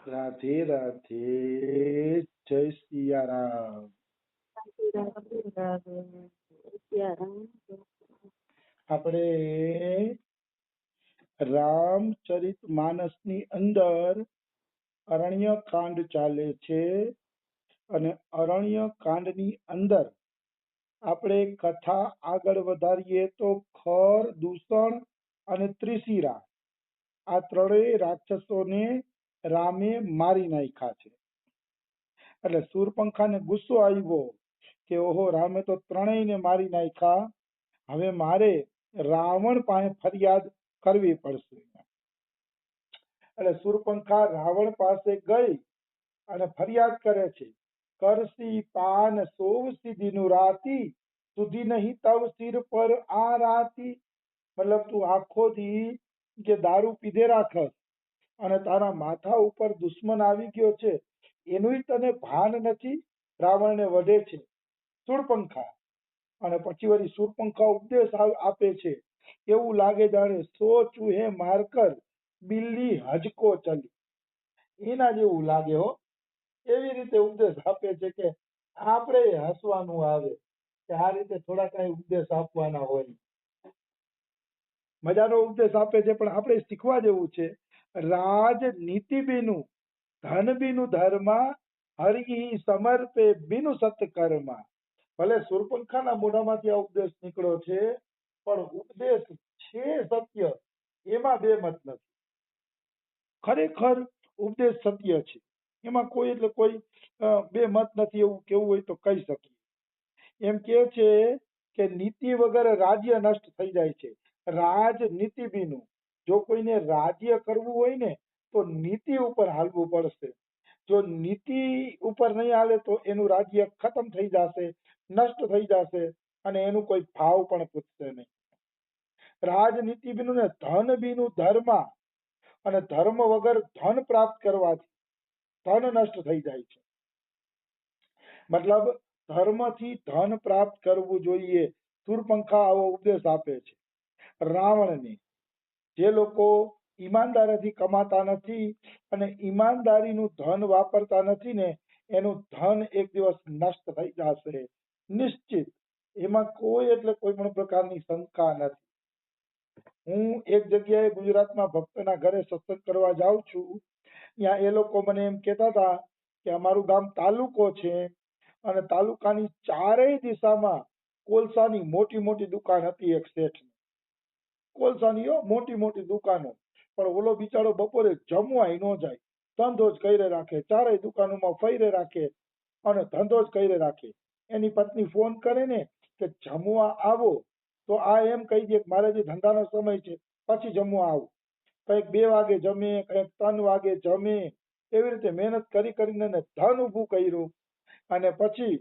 રાધે રાધે. જય સિયારામ. આપણે રામચરિત માનસની અંદર અરણ્ય કાંડ ચાલે છે અને અરણ્ય કાંડની અંદર આપણે કથા આગળ વધારીએ તો ખર, દૂષણ અને ત્રિશિરા આ ત્રણેય રાક્ષસોને રામે મારી નાખ્યા છે. એટલે શૂરપંખાને ગુસ્સો આવ્યો કે ઓહો, રામે તો ત્રણેયને મારી નાખ્યા, હવે મારે રાવણ પાસે ફરિયાદ કરવી પડશે. એટલે શૂરપંખા રાવણ પાસે ગઈ અને ફરિયાદ કરે છે. કરસી પાન સોવસી દિનું રાતી, સુધી નહીં તવ સિર પર આ રાતી. મતલબ તું આખો દી જે દારૂ પીધે રાખસ અને તારા માથા ઉપર દુશ્મન આવી ગયો છે એનું તને ભાન નથી. રાવણને વઢે છે શૂરપંખા. અને પછી વળી શૂરપંખા ઉપદેશ આપે છે, એવું લાગે જાણે સો ચૂહે મારકર બિલ્લી હજકો ચલી. એના જેવું લાગે હો. એવી રીતે ઉપદેશ આપે છે કે આપણે હસવાનું આવે કે આ રીતે થોડા કઈ ઉપદેશ આપવાના હોય. મજાનો ઉપદેશ આપે છે પણ આપણે શીખવા જેવું છે. રાજનીતિ બીનું ધન બીનું ધર્મ, હરિ સમર્પે બીનું સત્કર્મા. ભલે શૂરપંખાના મોઢામાંથી આ ઉપદેશ નીકળ્યો છે પણ ઉપદેશ છે સત્ય, એમાં બે મત નથી. ખરેખર ઉપદેશ સત્ય છે, એમાં કોઈ એટલે કોઈ બે મત નથી. એવું કેવું હોય તો કહી શકીએ. એમ કે છે કે નીતિ વગર રાજ્ય નષ્ટ થઈ જાય છે. રાજનીતિ બીનું, જો કોઈને રાજ્ય કરવું હોય ને તો નીતિ ઉપર હાલવું પડશે. જો નીતિ ઉપર નહીં હાલે તો એનું રાજ્ય ખતમ થઈ જશે, નષ્ટ થઈ જશે અને એનું કોઈ ભાવ પણ પૂછશે નહીં. રાજનીતિ બીનું ને ધન બીનું ધર્મ, અને ધર્મ વગર ધન પ્રાપ્ત કરવાથી ધન નષ્ટ થઈ જાય છે. મતલબ ધર્મથી ધન પ્રાપ્ત કરવું જોઈએ. શૂરપંખા આવો ઉપદેશ આપે છે રાવણને. જે લોકો ઈમાનદારીથી કમાતા નથી અને ઈમાનદારીનું ધન વાપરતા નથી ને, એનું ધન એક દિવસ નષ્ટ થઈ જશે નિશ્ચિત. એમાં કોઈ એટલે કોઈ પણ પ્રકારની શંકા નથી. હું એક જગ્યાએ ગુજરાતમાં ભક્તના ઘરે સત્સંગ કરવા જાઉં છું. ત્યાં એ લોકો મને એમ કહેતા હતા કે અમારું ગામ તાલુકો છે અને તાલુકાની ચારેય દિશામાં કોલસાની મોટી મોટી દુકાન હતી એક શેઠની. કોલસાની મોટી મોટી દુકાનો. પણ ઓલો બિચારો બપોરે જમવાય ન જાય, ધંધો જ કર્યા રાખે, ચારેય દુકાનોમાં ફર્યા રાખે અને ધંધો જ કર્યા રાખે. એની પત્ની ફોન કરે ને કે જમવા આવો તો આ એમ કહી દે કે મારે જે ધંધાનો સમય છે પછી જમવા આવું. કંઈક 2 વાગે જમે, કંઈક 3 વાગે જમે. એવી રીતે મહેનત કરી કરીને ધન ઊભું કર્યું અને પછી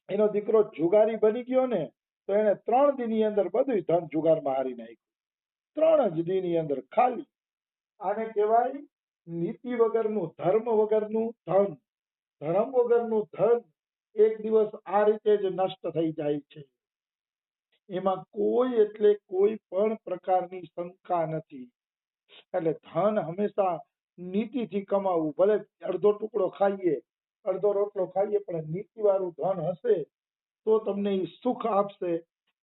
એનો દીકરો જુગારી બની ગયો ને તો એને 3 દીની અંદર બધું ધન જુગારમાં હારી નાખ્યું. 3 જ દીની અંદર ખાલી. આને કહેવાય નીતિ વગરનું, ધર્મ વગરનું ધન. ધર્મ વગરનું ધન એક દિવસ આ રીતે જ નષ્ટ થઈ જાય છે. એમાં કોઈ એટલે કોઈ પણ પ્રકારની શંકા નથી. એટલે ધન હંમેશા નીતિથી કમાવવું. ભલે અડધો ટુકડો ખાઈએ, અડધો રોટલો ખાઈએ, પણ નીતિવાળું ધન હશે તો તમને એ સુખ આપશે,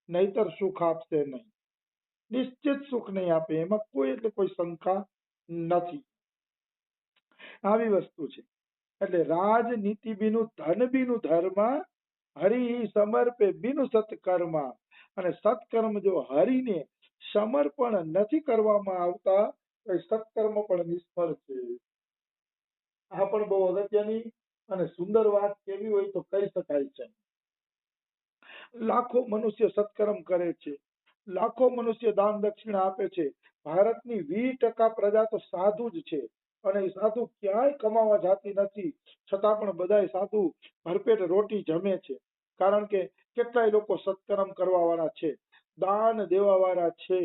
નહીતર સુખ આપશે નહીં. નિશ્ચિત સુખ નહીં આપે, એમાં કોઈ એટલે કોઈ શંકા નથી. આવી વસ્તુ છે. એટલે રાજનીતિ બીનું ધન બીનું ધર્મ, હરિ સમર્પે બીનું સત્કર્મ. અને સત્કર્મ જો હરિને સમર્પણ નથી કરવામાં આવતા તો સત્કર્મ પણ નિષ્ફળ છે. આ પણ બહુ અગત્યની અને સુંદર વાત કેવી હોય તો કહી શકાય છે. લાખો મનુષ્ય સત્કર્મ કરે છે, લાખો મનુષ્ય દાન દક્ષિણા આપે છે. ભારતની 20% પ્રજા તો સાધુ જ છે અને એ સાધુ ક્યાંય કમાવા જાતી નથી, છતાં પણ બધાય સાધુ ભરપેટ રોટી જમે છે. કારણ કે કેટલાય લોકો સત્કર્મ કરવા વાળા છે, દાન દેવા વાળા છે,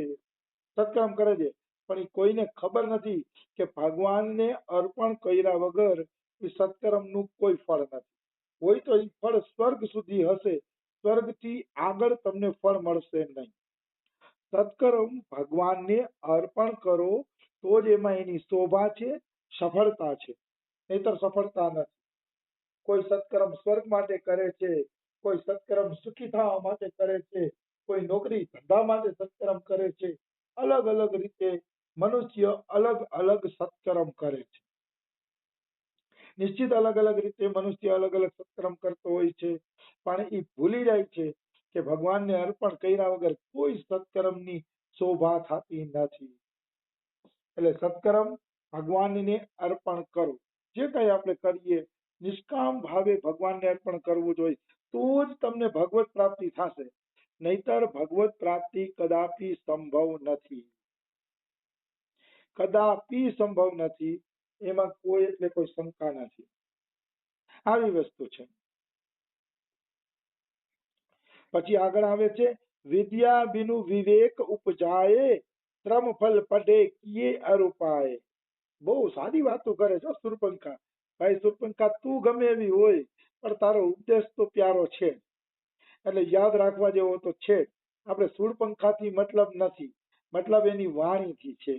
સત્કર્મ કરે છે. પણ એ કોઈને ખબર નથી કે ભગવાનને અર્પણ કર્યા વગર એ સત્કર્મનું કોઈ ફળ નથી. હોય તો એ ફળ સ્વર્ગ સુધી હશે, સ્વર્ગથી આગળ તમને ફળ મળશે નહીં. સત્કર્મ ભગવાનને અર્પણ કરો તો જ એમાં એની શોભા છે સફળતા છે, નહીતર સફળતા નથી. કોઈ સત્કર્મ સ્વર્ગ માટે કરે છે, કોઈ સત્કર્મ સુખી થવા માટે કરે છે, કોઈ નોકરી ધંધા માટે સત્કર્મ કરે છે. અલગ અલગ રીતે મનુષ્ય અલગ અલગ સત્કર્મ કરે છે. નિશ્ચિત અલગ અલગ રીતે મનુષ્ય અલગ અલગ સત્કર્મ કરતો હોય છે, પણ એ ભૂલી જાય છે કે ભગવાનને અર્પણ કર્યા વગર કોઈ સત્કર્મની શોભા થતી નથી. એટલે સત્કર્મ ભગવાનને અર્પણ કરો. જે કંઈ આપણે કરીએ નિષ્કામ ભાવે ભગવાનને અર્પણ કરવું જોઈએ, તો જ તમને ભગવત પ્રાપ્તિ થશે, નહીતર ભગવત પ્રાપ્તિ કદાપી સંભવ નથી. કદાપી સંભવ નથી, એમાં કોઈ એટલે કોઈ શંકા નથી. આવી વસ્તુ છે. પછી આગળ આવે છે, વિદ્યા બિનુ વિવેક ઉપજાય, શ્રમ ફલ પડે કિયે અરુપાય. બહુ સારી વાતો કરે છો સુરપંખા. ભાઈ સુરપંખા, તું ગમે એવી હોય પણ તારો ઉપદેશ તો પ્યારો છે, એટલે યાદ રાખવા જેવો તો છે. આપણે સુરપંખાથી મતલબ નથી, મતલબ એની વાણીથી છે.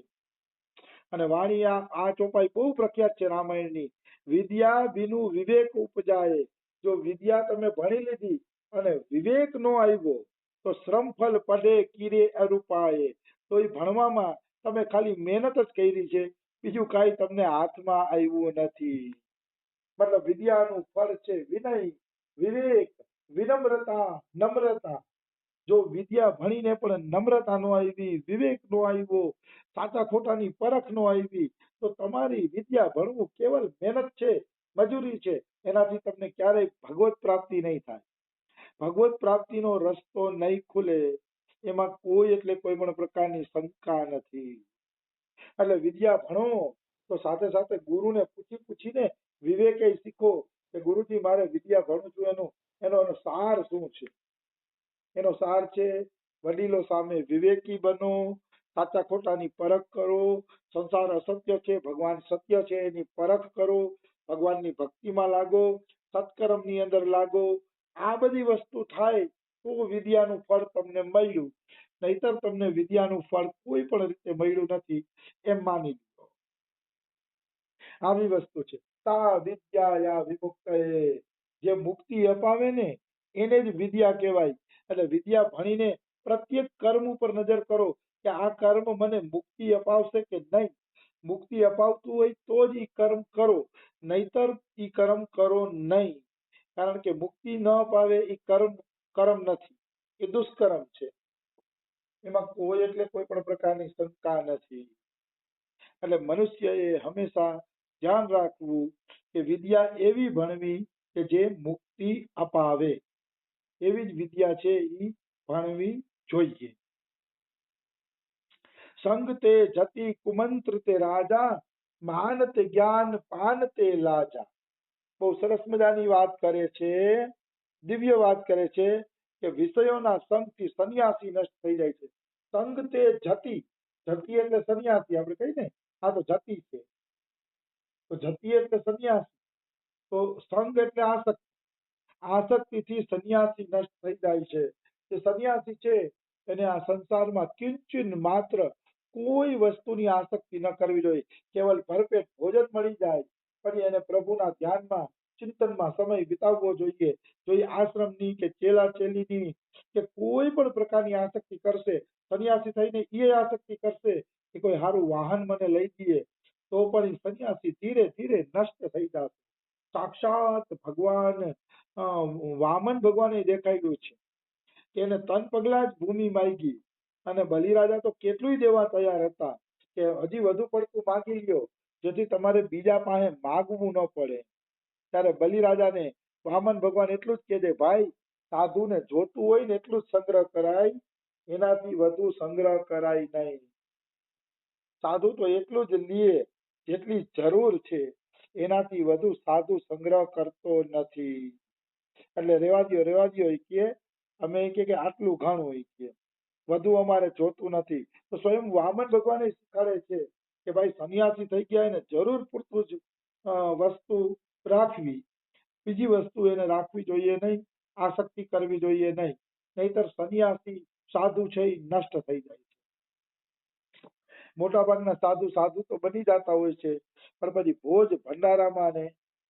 અને વાણી આ ચોપાઈ બહુ પ્રખ્યાત છે રામાયણની. વિદ્યા બિનુ વિવેક ઉપજાય. જો વિદ્યા તમે ભણી લીધી અને વિવેક નો આવ્યો તો શ્રમફલ પડે કીરે અરૂપાય. તો એ ભણવામાં તમે ખાલી મહેનત જ કરી છે, બીજું કાંઈ તમને હાથમાં આવ્યું નથી. મતલબ વિદ્યાનું ફળ છે વિનય, વિવેક, વિનમ્રતા, નમ્રતા. જો વિદ્યા ભણીને પણ નમ્રતા નો આવી, વિવેક નો આવ્યો, સાચા ખોટાની પરખ નો આવી, તો તમારી વિદ્યા ભણવું કેવલ મહેનત છે, મજૂરી છે. એનાથી તમને ક્યારેય ભગવત પ્રાપ્તિ નહીં થાય. ભગવત પ્રાપ્તિનો રસ્તો નહીં ખુલે, એમાં કોઈ એટલે કોઈ પણ પ્રકારની શંકા નથી. એટલે વિદ્યા ભણો તો સાથે સાથે ગુરુને પૂછીને વિવેકે શીખો કે ગુરુજી મારે વિદ્યા ભણું છું, એનો સાર શું છે. એનો સાર છે વડીલો સામે વિવેકી બનો, સાચા ખોટાની પરખ કરો, સંસાર અસત્ય છે ભગવાન સત્ય છે એની પરખ કરો, ભગવાનની ભક્તિમાં લાગો, સત્કર્મની અંદર લાગો. આ બધી વસ્તુ થાય તો વિદ્યાનું ફળ તમને મળ્યું, નહીતર તમને વિદ્યાનું ફળ કોઈ પણ રીતે મળ્યું નથી એમ માની લો. આવી વસ્તુ છે. તા વિદ્યાયા વિમુક્તયે. જે મુક્તિ અપાવે ને એને જ વિદ્યા કહેવાય. એટલે વિદ્યા ભણીને પ્રત્યેક કર્મ ઉપર નજર કરો કે આ કર્મ મને મુક્તિ અપાવશે કે નહીં. મુક્તિ અપાવતું હોય તો જ એ કર્મ કરો, નહીતર એ કર્મ કરો નહીં. કારણ કે મુક્તિ ન અપાવે એ કર્મ નથી, એ દુષ્કર્મ છે. એમાં કોઈ એટલે કોઈ પણ પ્રકારની શંકા નથી. એટલે મનુષ્યએ હંમેશા ધ્યાન રાખવું કે વિદ્યા એવી ભણવી કે જે મુક્તિ અપાવે, એવી જ વિદ્યા છે એ ભણવી જોઈએ. સંગ તે જતી કુમંત્ર તે રાજા, માન તે જ્ઞાન પાન તે લાજા. બહુ સરસ મજાની વાત કરે છે, દિવ્ય વાત કરે છે કે વિષયોના સંગથી સંન્યાસી નષ્ટ થઈ જાય છે. સંગ તે જતી, જતી એટલે સંન્યાસી. આપણે કહીએ ને આ તો જતી છે, તો જતી એટલે સંન્યાસી. તો સંગ એટલે આસક્તિ. આસક્તિથી સંન્યાસી નષ્ટ થઈ જાય છે. જે સંન્યાસી છે એને આ સંસારમાં કિંચન માત્ર કોઈ વસ્તુની આસક્તિ ન કરવી જોઈએ. કેવલ ભરપેટ ભોજન મળી જાય પછી એને પ્રભુના ધ્યાનમાં ચિંતનમાં સમય વિતાવવો જોઈએ. જો એ આશ્રમની કે ચેલા ચેલીની કે કોઈ પણ પ્રકારની આસક્તિ કરશે, સંન્યાસી થઈને એ આસક્તિ કરશે કે કોઈ સારું વાહન મને લઈ દઈએ, તો પણ એ સંન્યાસી ધીરે ધીરે નષ્ટ થઈ જશે. સાક્ષાત ભગવાન વામન ભગવાને દેખાડ્યું છે કે એને 3 પગલા જ ભૂમિ માંગી અને બલિરાજા તો કેટલું દેવા તૈયાર હતા કે હજી વધુ પડતું માંગી લ્યો, જેથી તમારે બીજા પાસે માગવું ન પડે. ત્યારે બલિરાજાને વામન ભગવાન એટલું જ કહે છે, ભાઈ સાધુને જોતું હોય ને એટલું જ સંગ્રહ કરાય, એનાથી વધુ સંગ્રહ કરાય નહીં. સાધુ તો એટલું જ લે જેટલી જરૂર છે, એનાથી વધુ સાધુ સંગ્રહ કરતો નથી. એટલે રેવા દ્યો કે અમે કે આટલું ઘણું કે વધુ અમારે જોતું નથી. તો સ્વયં વામન ભગવાન શીખવાડે છે કે ભાઈ સંન્યાસી થઈ ગયા એને જરૂર પૂરતું જ વસ્તુ રાખવી, બીજી વસ્તુ એને રાખવી જોઈએ નહીં, આસક્તિ કરવી જોઈએ નહીં, નહીતર સંન્યાસી સાધુ છે એ નષ્ટ થઈ જાય છે. મોટા ભાગના સાધુ સાધુ તો બની જતા હોય છે, પણ પછી ભોજ ભંડારામાં ને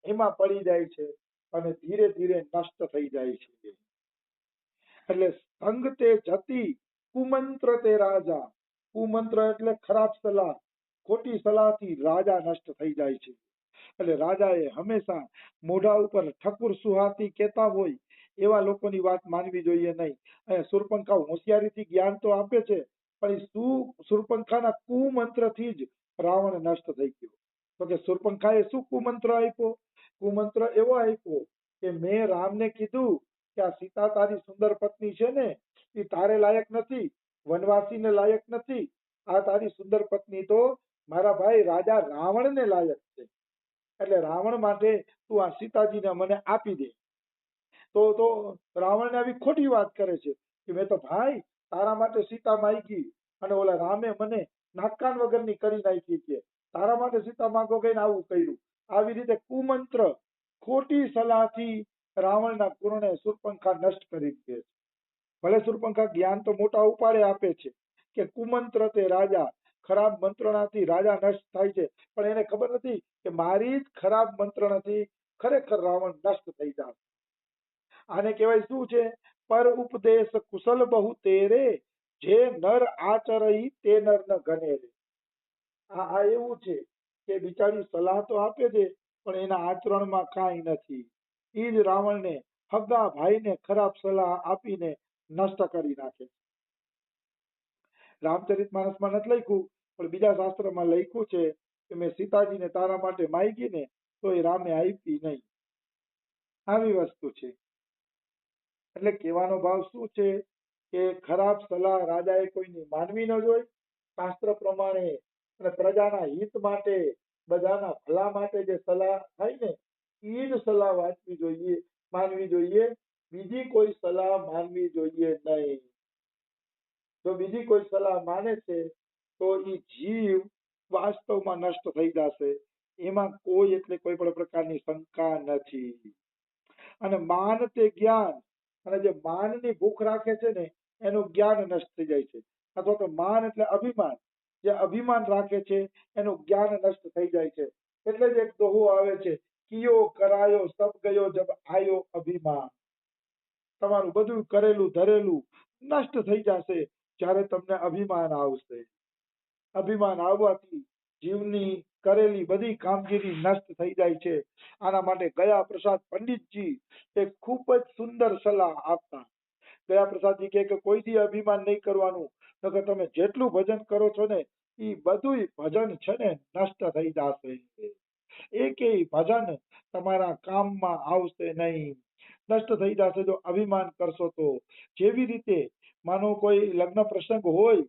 એમાં પડી જાય છે અને ધીરે ધીરે નષ્ટ થઈ જાય છે. એટલે સંગ તે જતી કુમંત્ર તે રાજા. કુમંત્ર એટલે ખરાબ સલાહ, ખોટી સલાહથી રાજા નષ્ટ થઈ જાય છે. એટલે રાજાએ હંમેશા મોઢા ઉપર ઠકુર સુહાતી કહેતા હોય એવા લોકોની વાત માનવી જોઈએ નહીં. અને સુરપંખા હોશિયારીથી જ્ઞાન તો આપે છે, પણ એ સુરપંખાના કુમંત્રથી જ રાવણ નષ્ટ થઈ ગયો. તો કે સુરપંખાએ શું કુમંત્ર આપ્યો? કુમંત્ર એવો આપ્યો કે મેં રામને કીધું કે આ સીતા તારી સુંદર પત્ની છે ને, એ તારે લાયક નથી, વનવાસીને લાયક નથી. આ તારી સુંદર પત્ની તો મારા ભાઈ રાજા રાવણને લાયક છે. એટલે રાવણ માટે તું આ સીતાજીને મને આપી દે. તો રાવણને આવી ખોટી વાત કરે છે કે મેં તો ભાઈ તારા માટે સીતા માંગી અને ઓલા રામે મને નાકાન વગરની કરી નાખી છે. તારા માટે સીતા માંગો કહીને આવું કર્યું. આવી રીતે કુમંત્ર ખોટી સલાહથી રાવણના કુળને શૂર્પણખા નષ્ટ કરી દે છે. ભલે શૂર્પણખા જ્ઞાન તો મોટા ઉપાડે આપે છે કે કુમંત્ર તે રાજા, ખરાબ મંત્રણાથી રાજા નષ્ટ થાય છે, પણ એને ખબર નથી કે મારી જ ખરાબ મંત્રણાથી ખરેખર રાવણ નષ્ટ થઈ જાય. આને કહેવાય શું છે? પર ઉપદેશ કુશલ બહુ તેરે, જે નર આચરઈ તે નર ન ગણે રે. આ એવું છે કે બિચારી સલાહ તો આપે છે પણ એના આચરણમાં કાંઈ નથી. ઈ જ રાવણને હગા ભાઈને ખરાબ સલાહ આપીને નષ્ટ કરી નાખે. રામચરિતમાનસમાં નથી લખ્યું પણ બીજા શાસ્ત્રમાં લખ્યું છે કે મેં સીતાજીને તારા માટે માંગી ને તો એ રામે આપી નહીં. આવી વસ્તુ છે. એટલે કહેવાનો ભાવ શું છે કે ખરાબ સલાહ રાજાએ કોઈની માનવી ન જોઈએ. શાસ્ત્ર પ્રમાણે અને પ્રજાના હિત માટે, બધાના ભલા માટે જે સલાહ થાય ને એ જ સલાહ વાંચવી જોઈએ, માનવી જોઈએ. બીજી કોઈ સલાહ માનવી જોઈએ નહીં. જો બીજી કોઈ સલાહ માને છે તો એ જીવ વાસ્તવમાં નષ્ટ થઈ જશે. એમાં કોઈ એટલે કોઈ પણ પ્રકારની શંકા નથી. અને માન તે જ્ઞાન, અને જે માનની ભૂખ રાખે છે ને એનું જ્ઞાન નષ્ટ થઈ જાય છે. અથવા તો માન એટલે અભિમાન, જે અભિમાન રાખે છે એનું જ્ઞાન નષ્ટ થઈ જાય છે. એટલે જ એક દોહો આવે છે, કિયો કરાયો સબ ગયો જબ આયો અભિમાન. તમારું બધું કરેલું ધરેલું નષ્ટ થઈ જશે જ્યારે તમને અભિમાન આવશે. અભિમાન આવવાથી જીવની કરેલી બધી કામગીરી નષ્ટ થઈ જાય છે. આના માટે ગયા પ્રસાદ પંડિતજી એક ખૂબ જ સુંદર સલાહ આપતા. ગયા પ્રસાદજી કહે કે કોઈથી અભિમાન નહીં કરવાનું, નકર તમે જેટલું ભજન કરો છો ને એ બધું ભજન છે ને નષ્ટ થઈ જશે. એકેય ભજન તમારા કામમાં આવશે નહીં, નષ્ટ થઈ જશે જો અભિમાન કરશો તો. જેવી રીતે માનો કોઈ લગ્ન પ્રસંગ હોય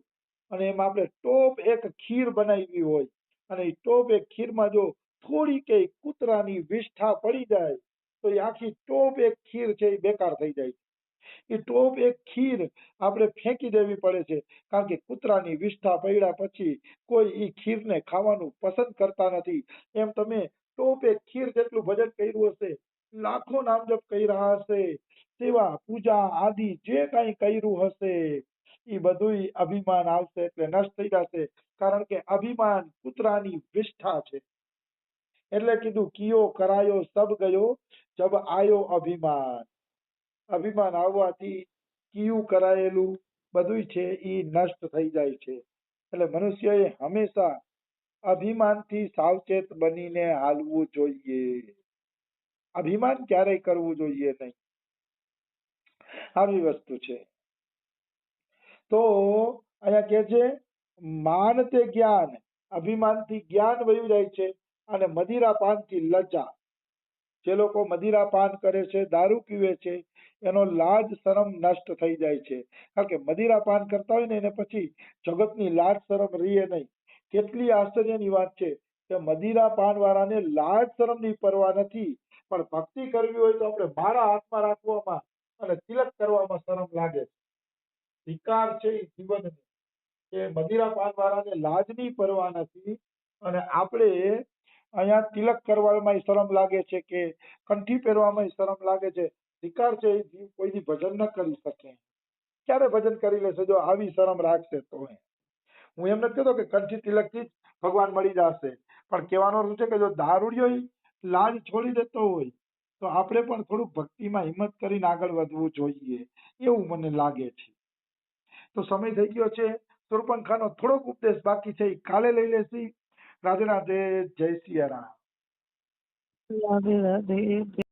અને એમાં આપણે ટોપ એક ખીર બનાવી હોય અને એ ટોપ એક ખીરમાં જો થોડી કે કૂતરાની વિષ્ઠા પડી જાય તો એ આખી ટોપ એક ખીર છે એ બેકાર થઈ જાય. એ ટોપ એક ખીર આપણે ફેંકી દેવી પડે છે, કારણ કે કૂતરાની વિષ્ઠા પડ્યા પછી કોઈ એ ખીરને ખાવાનું પસંદ કરતા નથી. એમ તમે ટોપ એક ખીર જેટલું ભજન કર્યું હશે, લાખો નામ જપ કર્યા હશે, સેવા પૂજા આદિ જે કાંઈ કર્યું હશે એ બધું અભિમાન આવશે એટલે નષ્ટ થઈ જશે. કારણ કે અભિમાન કૂતરાની વિષ્ઠા છે. એટલે કીધું કિયો કરાયો સબ ગયો જબ આયો અભિમાન. અભિમાન આવવાથી કિયું કરાયેલું બધું છે એ નષ્ટ થઈ જાય છે. એટલે મનુષ્યએ હંમેશા અભિમાનથી સાવચેત બનીને હાલવું જોઈએ. અભિમાન ક્યારેય કરવું જોઈએ નહીં. આવી વસ્તુ છે. તો અહીંયા કે છે માન તે જ્ઞાન, અભિમાનથી જ્ઞાન વયું જાય છે અને મદિરા પાનથી લજ્જા. જે લોકો મદિરા પાન કરે છે, દારૂ પીવે છે, એનો લાજ શરમ નષ્ટ થઈ જાય છે. કારણ કે મદિરા પાન કરતા હોય ને એને પછી જગતની લાજ શરમ રહીએ નહીં. કેટલી આશ્ચર્યની વાત છે કે મદિરા પાન વાળાને લાજ શરમની પરવા નથી, પણ ભક્તિ કરવી હોય તો આપણે માળા હાથમાં રાખવામાં અને તિલક કરવામાં શરમ લાગે છે. વિકાર છે એ જીવનની, કે મદિરા પાન વાળાને લાજની પરવા નથી અને આપણે અહીંયા તિલક કરવામાં શરમ લાગે છે કે કંઠી પહેરવામાં શરમ લાગે છે. વિકાર છે એ જીવ કોઈની ભજન ન કરી શકે. ક્યારે ભજન કરી લેશે જો આવી શરમ રાખશે તો? હું એમ નથી કહેતો કે કંઠી તિલકથી જ ભગવાન મળી જશે, પણ કહેવાનો અર્થ છે કે જો દારૂડિયો ઈ લાજ છોડી દેતો હોય તો આપણે પણ થોડુંક ભક્તિમાં હિંમત કરીને આગળ વધવું જોઈએ, એવું મને લાગે છે. તો સમય થઈ ગયો છે. શૂર્પણખાનો થોડોક ઉપદેશ બાકી છે, ઈ કાલે લઈ લેશી. રાધે રાધે, જય સિયારામ. રાધે રાધે.